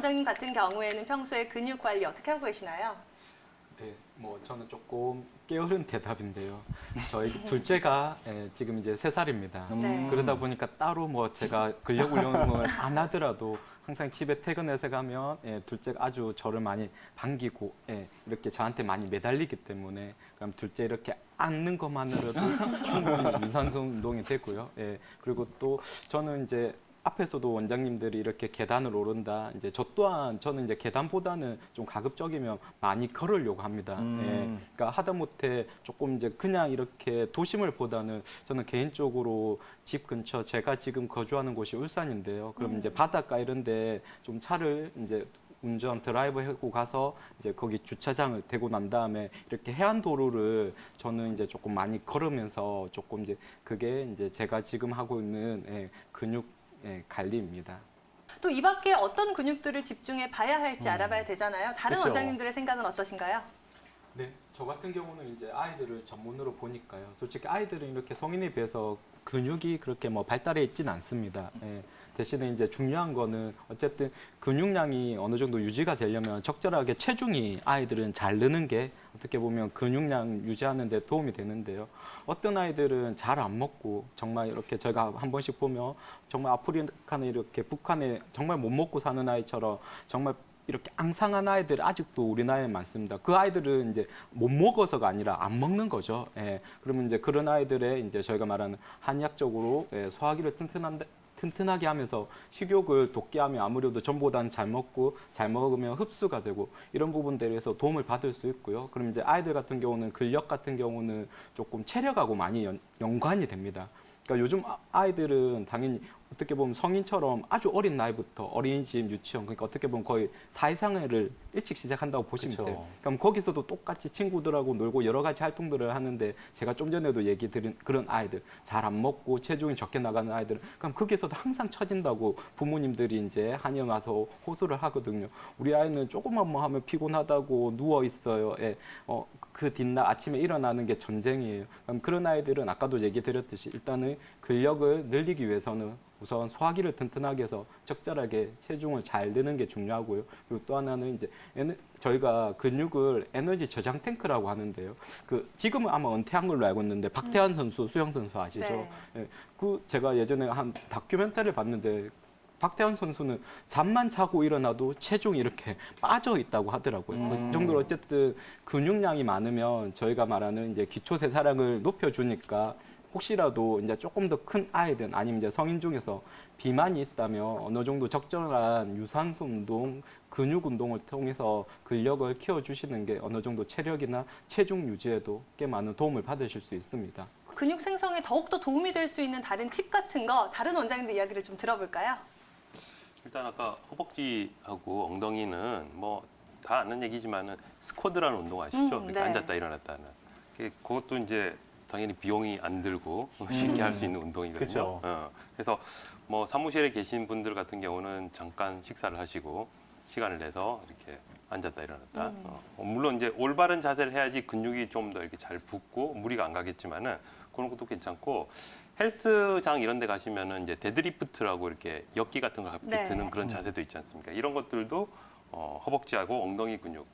원장님 같은 경우에는 평소에 근육 관리 어떻게 하고 계시나요? 네, 뭐 저는 조금 게으른 대답인데요. 저희 둘째가 지금 이제 3살입니다. 네. 그러다 보니까 따로 뭐 제가 근력 운동을 안 하더라도 항상 집에 퇴근해서 가면 둘째가 아주 저를 많이 반기고 이렇게 저한테 많이 매달리기 때문에 그럼 둘째 이렇게 안는 것만으로도 충분히 유산소 운동이 되고요. 그리고 또 저는 이제 앞에서도 원장님들이 이렇게 계단을 오른다. 이제 저 또한 저는 이제 계단보다는 좀 가급적이면 많이 걸으려고 합니다. 그러니까 하다못해 조금 이제 그냥 이렇게 도심을 보다는 저는 개인적으로 집 근처 제가 지금 거주하는 곳이 울산인데요. 그럼 이제 바닷가 이런데 좀 차를 이제 운전 드라이브 하고 가서 이제 거기 주차장을 대고 난 다음에 이렇게 해안 도로를 저는 이제 조금 많이 걸으면서 조금 이제 그게 이제 제가 지금 하고 있는 근육 관리입니다. 또 이 밖에 어떤 근육들을 집중해 봐야 할지 알아봐야 되잖아요. 다른 그쵸. 원장님들의 생각은 어떠신가요? 네, 저 같은 경우는 이제 아이들을 전문으로 보니까요. 솔직히 아이들은 이렇게 성인에 비해서 근육이 그렇게 뭐 발달해 있지는 않습니다. 대신에 이제 중요한 거는 어쨌든 근육량이 어느 정도 유지가 되려면 적절하게 체중이 아이들은 잘 느는 게 어떻게 보면 근육량 유지하는 데 도움이 되는데요. 어떤 아이들은 잘 안 먹고 정말 이렇게 저희가 한 번씩 보면 정말 아프리카나 이렇게 북한에 정말 못 먹고 사는 아이처럼 정말 이렇게 앙상한 아이들 아직도 우리 나라에 많습니다. 그 아이들은 이제 못 먹어서가 아니라 안 먹는 거죠. 그러면 이제 그런 아이들의 이제 저희가 말하는 한의학적으로 소화기를 튼튼하게 하면서 식욕을 돋게 하면 아무래도 전보다는 잘 먹고 잘 먹으면 흡수가 되고 이런 부분들에서 도움을 받을 수 있고요. 그럼 이제 아이들 같은 경우는 근력 같은 경우는 조금 체력하고 많이 연관이 됩니다. 그러니까 요즘 아이들은 당연히 어떻게 보면 성인처럼 아주 어린 나이부터 어린이집, 유치원, 그러니까 어떻게 보면 거의 사회생활을 일찍 시작한다고 보시면 그쵸. 돼요. 그럼 거기서도 똑같이 친구들하고 놀고 여러 가지 활동들을 하는데 제가 좀 전에도 얘기 드린 그런 아이들, 잘 안 먹고 체중이 적게 나가는 아이들, 그럼 거기서도 항상 처진다고 부모님들이 이제 한의원 와서 호소를 하거든요. 우리 아이는 조금만 뭐 하면 피곤하다고 누워 있어요. 그 뒷날 아침에 일어나는 게 전쟁이에요. 그럼 그런 아이들은 아까도 얘기 드렸듯이 일단은 근력을 늘리기 위해서는 우선 소화기를 튼튼하게 해서 적절하게 체중을 잘 넣는 게 중요하고요. 그리고 또 하나는 이제 저희가 근육을 에너지 저장 탱크라고 하는데요. 지금은 아마 은퇴한 걸로 알고 있는데 박태환 선수, 수영 선수 아시죠? 네. 제가 예전에 한 다큐멘터리를 봤는데 박태환 선수는 잠만 자고 일어나도 체중이 이렇게 빠져 있다고 하더라고요. 그 정도로 어쨌든 근육량이 많으면 저희가 말하는 이제 기초 대사량을 높여주니까 혹시라도 이제 조금 더 큰 아이들 아니면 이제 성인 중에서 비만이 있다면 어느 정도 적절한 유산소 운동, 근육 운동을 통해서 근력을 키워주시는 게 어느 정도 체력이나 체중 유지에도 꽤 많은 도움을 받으실 수 있습니다. 근육 생성에 더욱더 도움이 될 수 있는 다른 팁 같은 거 다른 원장님들 이야기를 좀 들어볼까요? 일단 아까 허벅지하고 엉덩이는 뭐 다 아는 얘기지만은 스쿼드라는 운동 아시죠? 이렇게 네. 앉았다 일어났다 하는. 그것도 이제 당연히 비용이 안 들고 쉽게 할 수 있는 운동이거든요. 그쵸. 그래서 뭐 사무실에 계신 분들 같은 경우는 잠깐 식사를 하시고 시간을 내서 이렇게 앉았다 일어났다. 물론 이제 올바른 자세를 해야지 근육이 좀 더 이렇게 잘 붙고 무리가 안 가겠지만은 그런 것도 괜찮고 헬스장 이런 데 가시면은 이제 데드리프트라고 이렇게 역기 같은 거 가볍게 네. 드는 그런 자세도 있지 않습니까? 이런 것들도 허벅지하고 엉덩이 근육,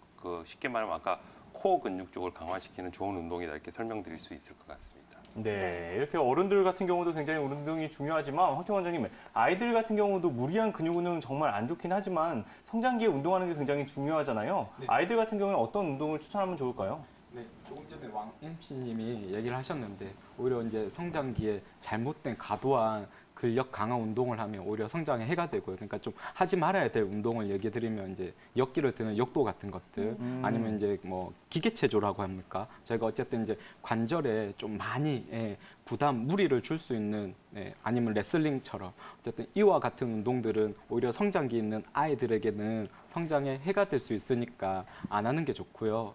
쉽게 말하면 아까 코어 근육 쪽을 강화시키는 좋은 운동이다 이렇게 설명드릴 수 있을 것 같습니다. 네, 이렇게 어른들 같은 경우도 굉장히 운동이 중요하지만 황태환 원장님, 아이들 같은 경우도 무리한 근육 운동은 정말 안 좋긴 하지만 성장기에 운동하는 게 굉장히 중요하잖아요. 네. 아이들 같은 경우는 어떤 운동을 추천하면 좋을까요? 네, 조금 전에 왕 MC님이 얘기를 하셨는데 오히려 이제 성장기에 잘못된 과도한 근력 강화 운동을 하면 오히려 성장에 해가 되고요. 그러니까 좀 하지 말아야 될 운동을 얘기 드리면 이제 역기를 드는 역도 같은 것들 아니면 이제 뭐 기계체조라고 합니까? 저희가 어쨌든 이제 관절에 좀 많이 부담, 무리를 줄 수 있는 아니면 레슬링처럼 어쨌든 이와 같은 운동들은 오히려 성장기 있는 아이들에게는 성장에 해가 될 수 있으니까 안 하는 게 좋고요.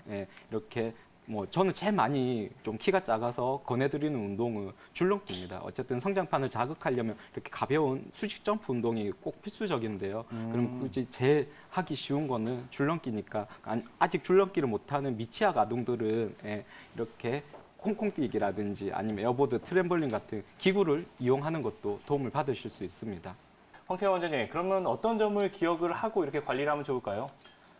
이렇게 뭐 저는 제일 많이 좀 키가 작아서 권해드리는 운동은 줄넘기입니다. 어쨌든 성장판을 자극하려면 이렇게 가벼운 수직 점프 운동이 꼭 필수적인데요. 그럼 굳이 제일 하기 쉬운 거는 줄넘기니까 아직 줄넘기를 못하는 미취학 아동들은 이렇게 콩콩뛰기라든지 아니면 에어보드, 트램볼린 같은 기구를 이용하는 것도 도움을 받으실 수 있습니다. 황태환 원장님, 그러면 어떤 점을 기억을 하고 이렇게 관리를 하면 좋을까요?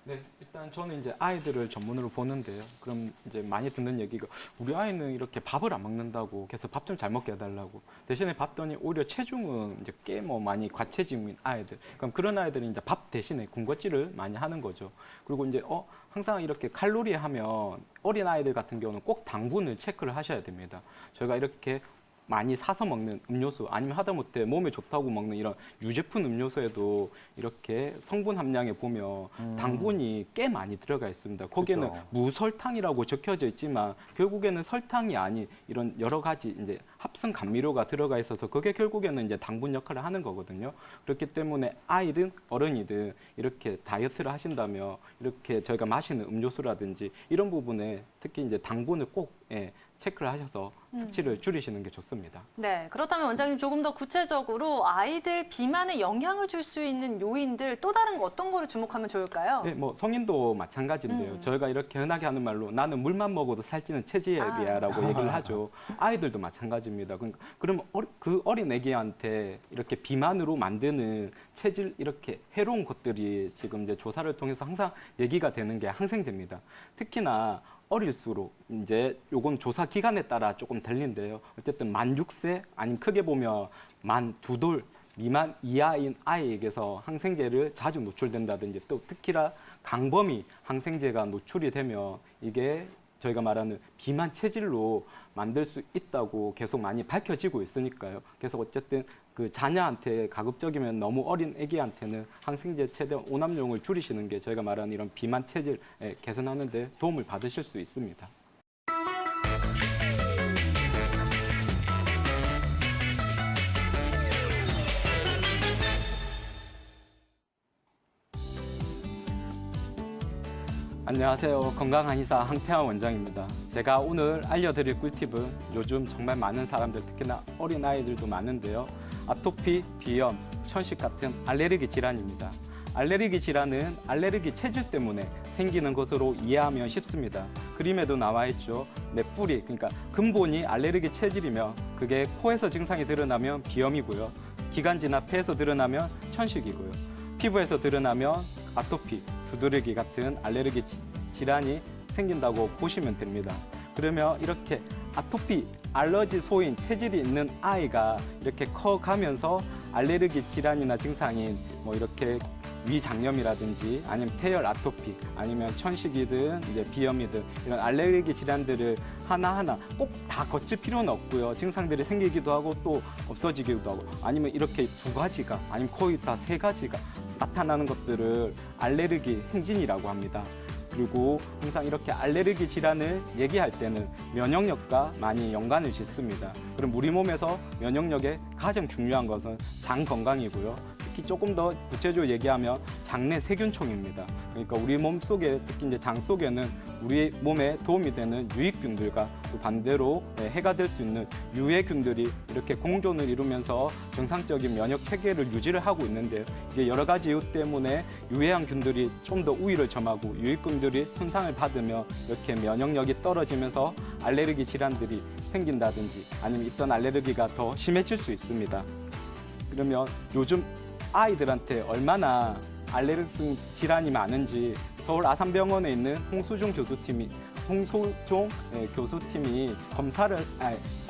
네, 일단 저는 이제 아이들을 전문으로 보는데요. 그럼 이제 많이 듣는 얘기가 우리 아이는 이렇게 밥을 안 먹는다고 그래서 밥 좀 잘 먹게 해달라고. 대신에 봤더니 오히려 체중은 이제 꽤 뭐 많이 과체중인 아이들. 그럼 그런 아이들은 이제 밥 대신에 군것질을 많이 하는 거죠. 그리고 이제 항상 이렇게 칼로리 하면 어린 아이들 같은 경우는 꼭 당분을 체크를 하셔야 됩니다. 저희가 이렇게 많이 사서 먹는 음료수 아니면 하다못해 몸에 좋다고 먹는 이런 유제품 음료수에도 이렇게 성분 함량에 보면 당분이 꽤 많이 들어가 있습니다. 거기에는 그렇죠. 무설탕이라고 적혀져 있지만 결국에는 설탕이 아닌 이런 여러 가지 이제 합성 감미료가 들어가 있어서 그게 결국에는 이제 당분 역할을 하는 거거든요. 그렇기 때문에 아이든 어른이든 이렇게 다이어트를 하신다면 이렇게 저희가 마시는 음료수라든지 이런 부분에 특히 이제 당분을 꼭 체크를 하셔서 섭취를 줄이시는 게 좋습니다. 네, 그렇다면 원장님 조금 더 구체적으로 아이들 비만에 영향을 줄 수 있는 요인들 또 다른 거 어떤 거를 주목하면 좋을까요? 네, 뭐 성인도 마찬가지인데요. 저희가 이렇게 흔하게 하는 말로 나는 물만 먹어도 살찌는 체질이야라고 얘기를 하죠. 아이들도 마찬가지입니다. 그럼 그 어린 애기한테 이렇게 비만으로 만드는 체질 이렇게 해로운 것들이 지금 이제 조사를 통해서 항상 얘기가 되는 게 항생제입니다. 특히나 어릴수록 이제 요건 조사 기간에 따라 조금 달린데요. 어쨌든 만 6세 아니면 크게 보면 만 2돌 미만 이하인 아이에게서 항생제를 자주 노출된다든지 또 특히나 강범위 항생제가 노출이 되면 이게 저희가 말하는 비만 체질로 만들 수 있다고 계속 많이 밝혀지고 있으니까요. 그래서 어쨌든 그 자녀한테 가급적이면 너무 어린 아기한테는 항생제 최대한 오남용을 줄이시는 게 저희가 말하는 이런 비만 체질 개선하는 데 도움을 받으실 수 있습니다. 안녕하세요. 건강한의사 황태환 원장입니다. 제가 오늘 알려드릴 꿀팁은 요즘 정말 많은 사람들, 특히나 어린아이들도 많은데요. 아토피, 비염, 천식 같은 알레르기 질환입니다. 알레르기 질환은 알레르기 체질 때문에 생기는 것으로 이해하면 쉽습니다. 그림에도 나와 있죠. 맷뿌리, 그러니까 근본이 알레르기 체질이며 그게 코에서 증상이 드러나면 비염이고요. 기관지나 폐에서 드러나면 천식이고요. 피부에서 드러나면 아토피, 두드러기 같은 알레르기 질환이 생긴다고 보시면 됩니다. 그러면 이렇게 아토피, 알러지 소인 체질이 있는 아이가 이렇게 커가면서 알레르기 질환이나 증상인 뭐 이렇게 위장염이라든지 아니면 태열 아토피 아니면 천식이든 이제 비염이든 이런 알레르기 질환들을 하나하나 꼭 다 거칠 필요는 없고요. 증상들이 생기기도 하고 또 없어지기도 하고 아니면 이렇게 2가지가 아니면 거의 다 3가지가 나타나는 것들을 알레르기 행진이라고 합니다. 그리고 항상 이렇게 알레르기 질환을 얘기할 때는 면역력과 많이 연관을 짓습니다. 그럼 우리 몸에서 면역력에 가장 중요한 것은 장 건강이고요. 특히 조금 더 구체적으로 얘기하면 장내 세균총입니다. 그러니까 우리 몸 속에 특히 이제 장 속에는 우리 몸에 도움이 되는 유익균들과 또 반대로 해가 될 수 있는 유해균들이 이렇게 공존을 이루면서 정상적인 면역 체계를 유지를 하고 있는데요. 이게 여러 가지 이유 때문에 유해한 균들이 좀 더 우위를 점하고 유익균들이 손상을 받으며 이렇게 면역력이 떨어지면서 알레르기 질환들이 생긴다든지 아니면 있던 알레르기가 더 심해질 수 있습니다. 그러면 요즘 아이들한테 얼마나 알레르기 질환이 많은지 서울 아산병원에 있는 홍수종 교수팀이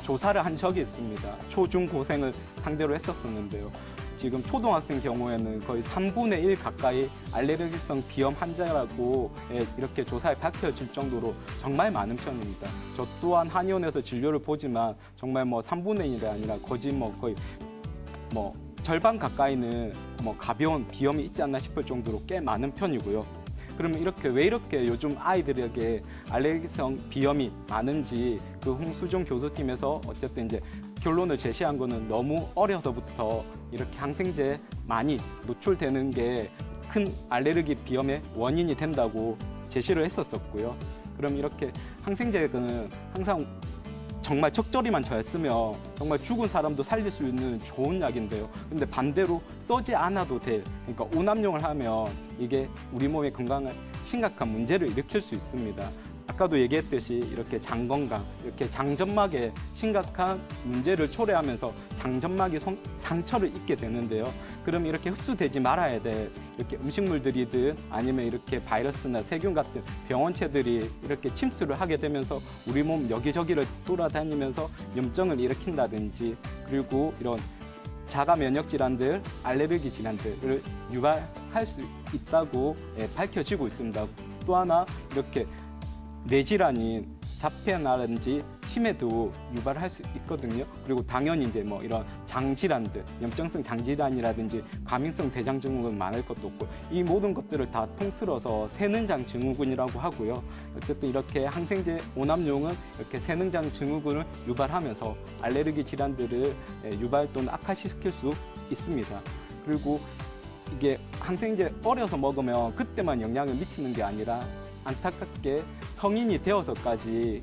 조사를 한 적이 있습니다. 초중고생을 상대로 했었었는데요. 지금 초등학생 경우에는 거의 3분의 1 가까이 알레르기성 비염 환자라고 이렇게 조사에 밝혀질 정도로 정말 많은 편입니다. 저 또한 한의원에서 진료를 보지만 정말 뭐 3분의 1이 아니라 거의 절반 가까이는 가벼운 비염이 있지 않나 싶을 정도로 꽤 많은 편이고요. 그러면 왜 이렇게 요즘 아이들에게 알레르기성 비염이 많은지 그 홍수종 교수팀에서 어쨌든 이제 결론을 제시한 거는 너무 어려서부터 이렇게 항생제에 많이 노출되는 게 큰 알레르기 비염의 원인이 된다고 제시를 했었고요. 그럼 이렇게 항생제는 항상 정말 적절히만 잘 쓰면 정말 죽은 사람도 살릴 수 있는 좋은 약인데요. 근데 반대로 쓰지 않아도 돼. 그러니까 오남용을 하면 이게 우리 몸의 건강에 심각한 문제를 일으킬 수 있습니다. 아까도 얘기했듯이 이렇게 장 건강, 이렇게 장점막에 심각한 문제를 초래하면서 장점막이 상처를 입게 되는데요. 그럼 이렇게 흡수되지 말아야 될 이렇게 음식물들이든 아니면 이렇게 바이러스나 세균 같은 병원체들이 이렇게 침투를 하게 되면서 우리 몸 여기저기를 돌아다니면서 염증을 일으킨다든지 그리고 이런 자가 면역 질환들, 알레르기 질환들을 유발할 수 있다고 밝혀지고 있습니다. 또 하나 이렇게 뇌질환인 자폐나라든지 치매도 유발할 수 있거든요. 그리고 당연히 이제 뭐 이런 장질환들, 염증성 장질환이라든지 과민성 대장 증후군 많을 것도 없고 이 모든 것들을 다 통틀어서 새능장 증후군이라고 하고요. 어쨌든 이렇게 항생제 오남용은 이렇게 새능장 증후군을 유발하면서 알레르기 질환들을 유발 또는 악화시킬 수 있습니다. 그리고 이게 항생제 어려서 먹으면 그때만 영향을 미치는 게 아니라 안타깝게 성인이 되어서까지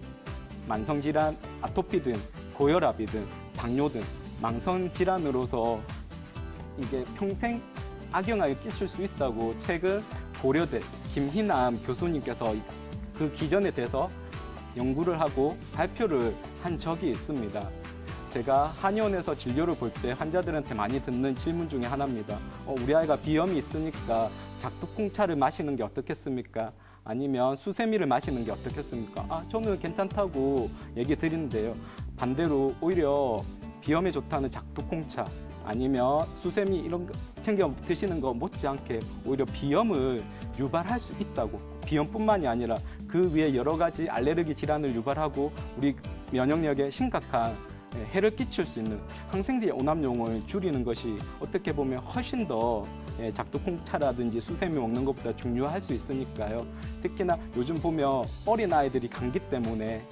만성질환, 아토피든 고혈압이든 당뇨든 만성질환으로서 이게 평생 악영향을 끼칠 수 있다고 최근 고려대 김희남 교수님께서 그 기전에 대해서 연구를 하고 발표를 한 적이 있습니다. 제가 한의원에서 진료를 볼 때 환자들한테 많이 듣는 질문 중에 하나입니다. 우리 아이가 비염이 있으니까 작두콩차를 마시는 게 어떻겠습니까? 아니면 수세미를 마시는 게 어떻겠습니까? 저는 괜찮다고 얘기 드리는데요. 반대로 오히려 비염에 좋다는 작두콩차 아니면 수세미 이런 거 챙겨 드시는 거 못지않게 오히려 비염을 유발할 수 있다고. 비염뿐만이 아니라 그 위에 여러 가지 알레르기 질환을 유발하고 우리 면역력에 심각한 해를 끼칠 수 있는 항생제 오남용을 줄이는 것이 어떻게 보면 훨씬 더 작두콩차라든지 수세미 먹는 것보다 중요할 수 있으니까요. 특히나 요즘 보면 어린아이들이 감기 때문에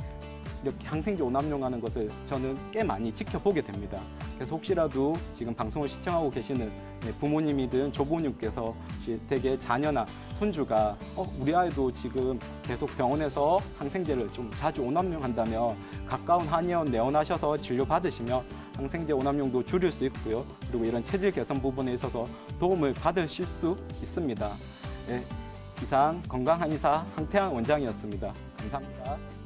이렇게 항생제 오남용하는 것을 저는 꽤 많이 지켜보게 됩니다. 그래서 혹시라도 지금 방송을 시청하고 계시는 부모님이든 조부모님께서 댁에 자녀나 손주가 우리 아이도 지금 계속 병원에서 항생제를 좀 자주 오남용한다면 가까운 한의원 내원하셔서 진료받으시면 항생제 오남용도 줄일 수 있고요. 그리고 이런 체질 개선 부분에 있어서 도움을 받으실 수 있습니다. 이상 건강한의사 황태환 원장이었습니다. 감사합니다.